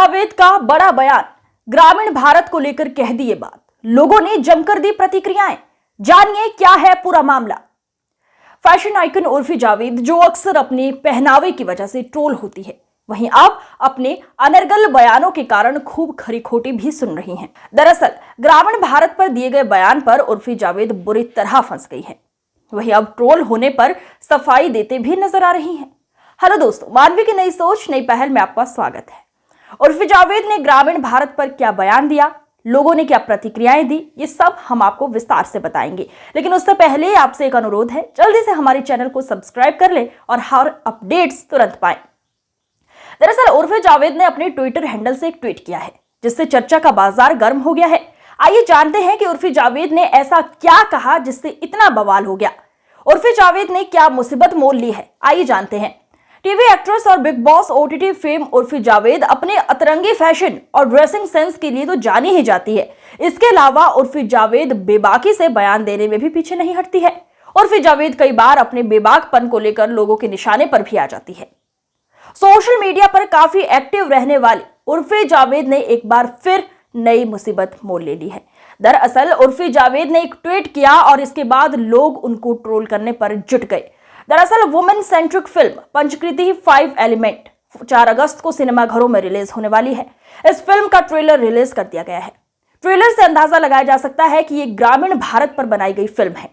जावेद का बड़ा बयान, ग्रामीण भारत को लेकर कह दी ये बात, लोगों ने जमकर दी प्रतिक्रियाएं। जानिए क्या है पूरा मामला। फैशन आइकन उर्फी जावेद, जो अक्सर अपने पहनावे की वजह से ट्रोल होती है, वहीं अब अपने अनर्गल बयानों के कारण खूब खरी खोटी भी सुन रही हैं। दरअसल ग्रामीण भारत पर दिए गए बयान पर उर्फी जावेद बुरी तरह फंस गई है। वहीं अब ट्रोल होने पर सफाई देते भी नजर आ रही हैं। हेलो दोस्तों, मानवी की नई सोच नई पहल में आपका स्वागत है। उर्फी जावेद ने ग्रामीण भारत पर क्या बयान दिया, लोगों ने क्या प्रतिक्रियाएं दी, ये सब हम आपको विस्तार से बताएंगे। लेकिन उससे पहले आपसे एक अनुरोध है, जल्दी से हमारे चैनल को सब्सक्राइब कर लें और हर अपडेट्स तुरंत पाएं। दरअसल उर्फी जावेद ने अपने ट्विटर हैंडल से एक ट्वीट किया है, जिससे चर्चा का बाजार गर्म हो गया है। आइए जानते हैं कि उर्फी जावेद ने ऐसा क्या कहा जिससे इतना बवाल हो गया। उर्फी जावेद ने क्या मुसीबत मोल ली है, आइए जानते हैं। टीवी एक्ट्रेस और big boss OTT fame Urfi Javed अपने अतरंगी फैशन और ड्रेसिंग सेंस के लिए तो जानी ही जाती है। इसके अलावा उर्फी जावेद बेबाकी से बयान देने में भी पीछे नहीं हटती है। उर्फी जावेद कई बार अपने बेबाकपन को लेकर लोगों के निशाने पर भी आ जाती है। सोशल मीडिया पर काफी एक्टिव रहने वाली उर्फी जावेद ने एक बार फिर नई मुसीबत मोल ले ली है। दरअसल उर्फी जावेद ने एक ट्वीट किया और इसके बाद लोग उनको ट्रोल करने पर जुट गए। दरअसल वुमेन सेंट्रिक फिल्म पंचकृति 5 एलिमेंट 4 अगस्त को सिनेमाघरों में रिलीज होने वाली है। इस फिल्म का ट्रेलर रिलीज कर दिया गया है। ट्रेलर से अंदाजा लगाया जा सकता है कि ये ग्रामीण भारत पर बनाई गई फिल्म है।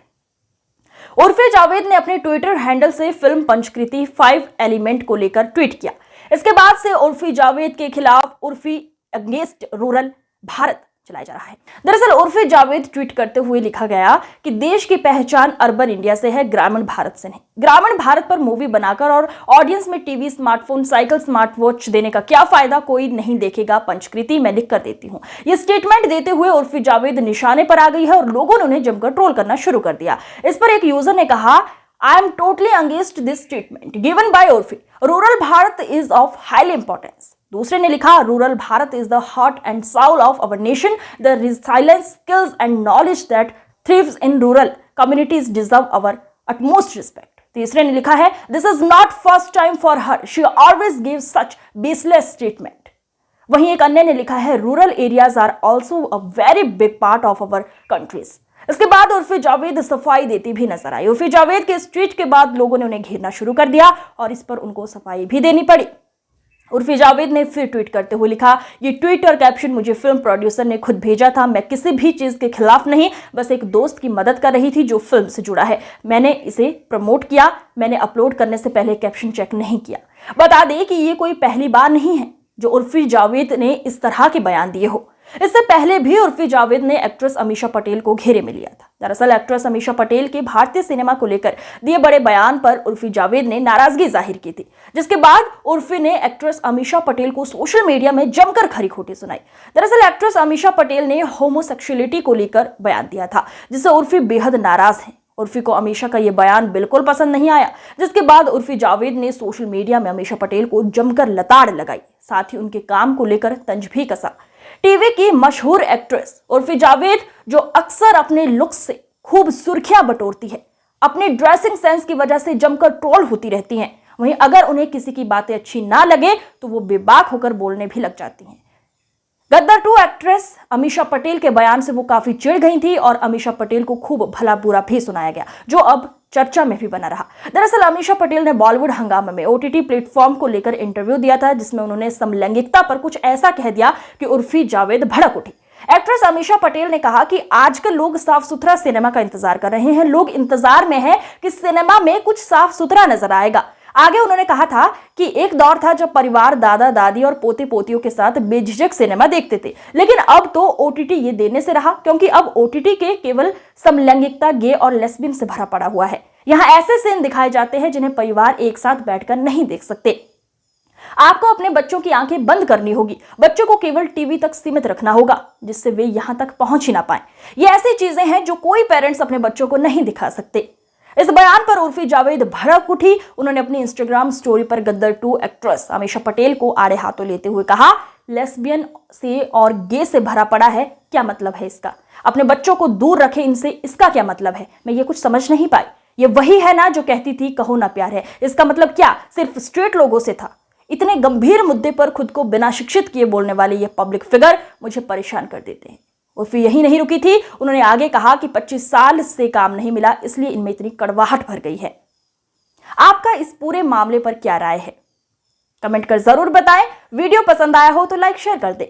उर्फी जावेद ने अपने ट्विटर हैंडल से फिल्म पंचकृति 5 एलिमेंट को लेकर ट्वीट किया। इसके बाद से उर्फी जावेद के खिलाफ उर्फी अगेंस्ट रूरल भारत चलाया जा रहा है। दरअसल उर्फी जावेद ट्वीट करते हुए लिखा गया कि देश की पहचान अर्बन इंडिया से है, ग्रामीण भारत से नहीं। ग्रामीण भारत पर मूवी बनाकर और ऑडियंस में TV, smartphone, cycle, smart watch देने का क्या फायदा, कोई नहीं देखेगा। पंचकृति मैं लिख कर देती हूँ। ये स्टेटमेंट देते हुए उर्फी जावेद निशाने पर आ गई है और लोगों ने उन्हें जमकर ट्रोल करना शुरू कर दिया। इस पर एक यूजर ने कहा, I am totally against this statement given by Urfi. Rural Bharat is of highly importance. दूसरे ने लिखा, rural Bharat is the heart and soul of our nation. The resilience, skills and knowledge that thrives in rural communities deserve our utmost respect. तीसरे ने लिखा है, this is not first time for her, she always gives such baseless statement. वहीं एक अन्य ने लिखा है, rural areas are also a very big part of our countries. इसके बाद उर्फी जावेद सफाई देती भी नजर आई। उर्फी जावेद के इस ट्वीट के बाद लोगों ने उन्हें घेरना शुरू कर दिया और इस पर उनको सफाई भी देनी पड़ी। उर्फी जावेद ने फिर ट्वीट करते हुए लिखा, ये ट्वीट और कैप्शन मुझे फिल्म प्रोड्यूसर ने खुद भेजा था। मैं किसी भी चीज के खिलाफ नहीं, बस एक दोस्त की मदद कर रही थी जो फिल्म से जुड़ा है। मैंने इसे प्रमोट किया। मैंने अपलोड करने से पहले कैप्शन चेक नहीं किया। बता दें कि ये कोई पहली बार नहीं है जो उर्फी जावेद ने इस तरह के बयान दिए हो। इससे पहले भी उर्फी जावेद ने एक्ट्रेस अमीषा पटेल को घेरे में लिया था। दरअसल एक्ट्रेस अमीषा पटेल के भारतीय सिनेमा को लेकर दिए बड़े बयान पर उर्फी जावेद ने नाराजगी जाहिर की थी, जिसके बाद उर्फी ने एक्ट्रेस अमीषा पटेल को सोशल मीडिया में जमकर खरी खोटी सुनाई। दरअसल एक्ट्रेस अमीषा पटेल ने होमोसेक्सुअलिटी को लेकर बयान दिया था, जिससे उर्फी बेहद नाराज है। उर्फी को अमीषा का यह बयान बिल्कुल पसंद नहीं आया, जिसके बाद उर्फी जावेद ने सोशल मीडिया में अमीषा पटेल को जमकर लताड़ लगाई, साथ ही उनके काम को लेकर तंज भी कसा। टीवी की मशहूर एक्ट्रेस उर्फी जावेद, जो अक्सर अपने लुक्स से खूब सुर्खियां बटोरती है, अपने ड्रेसिंग सेंस की वजह से जमकर ट्रोल होती रहती हैं। वहीं अगर उन्हें किसी की बातें अच्छी ना लगे तो वो बेबाक होकर बोलने भी लग जाती हैं। गद्दार 2 एक्ट्रेस अमीषा पटेल के बयान से वो काफी चिढ़ गई थी और अमीषा पटेल को खूब भला बुरा भी सुनाया गया, जो अब चर्चा में भी बना रहा। दरअसल अमीषा पटेल ने बॉलीवुड हंगामा में ओटीटी प्लेटफॉर्म को लेकर इंटरव्यू दिया था, जिसमें उन्होंने समलैंगिकता पर कुछ ऐसा कह दिया कि उर्फी जावेद भड़क उठी। एक्ट्रेस अमीषा पटेल ने कहा कि आजकल लोग साफ सुथरा सिनेमा का इंतजार कर रहे हैं। लोग इंतजार में हैं कि सिनेमा में कुछ साफ सुथरा नजर आएगा। आगे उन्होंने कहा था कि एक दौर था जब परिवार दादा दादी और पोते पोतियों के साथ बेझिझक सिनेमा देखते थे, लेकिन अब तो ओटीटी ये देने से रहा, क्योंकि अब ओटीटी के केवल समलैंगिकता, गे और लेस्बियन से भरा पड़ा हुआ है। यहाँ ऐसे सीन दिखाए जाते हैं जिन्हें परिवार एक साथ बैठकर नहीं देख सकते। आपको अपने बच्चों की आंखें बंद करनी होगी, बच्चों को केवल टीवी तक सीमित रखना होगा, जिससे वे यहां तक पहुंच ही ना पाए। ये ऐसी चीजें हैं जो कोई पेरेंट्स अपने बच्चों को नहीं दिखा सकते। इस बयान पर उर्फी जावेद भड़क उठी। उन्होंने अपनी इंस्टाग्राम स्टोरी पर गद्दार 2 एक्ट्रेस अमीषा पटेल को आड़े हाथों लेते हुए कहा, लेस्बियन से और गे से भरा पड़ा है, क्या मतलब है इसका? अपने बच्चों को दूर रखें इनसे, इसका क्या मतलब है? मैं ये कुछ समझ नहीं पाई। ये वही है ना जो कहती थी कहो ना प्यार है, इसका मतलब क्या सिर्फ स्ट्रेट लोगों से था? इतने गंभीर मुद्दे पर खुद को बिना शिक्षित किए बोलने वाले ये पब्लिक फिगर मुझे परेशान कर देते हैं। उर्फी यही नहीं रुकी थी, उन्होंने आगे कहा कि 25 साल से काम नहीं मिला, इसलिए इनमें इतनी कड़वाहट भर गई है। आपका इस पूरे मामले पर क्या राय है? कमेंट कर जरूर बताएं। वीडियो पसंद आया हो तो लाइक शेयर कर दें।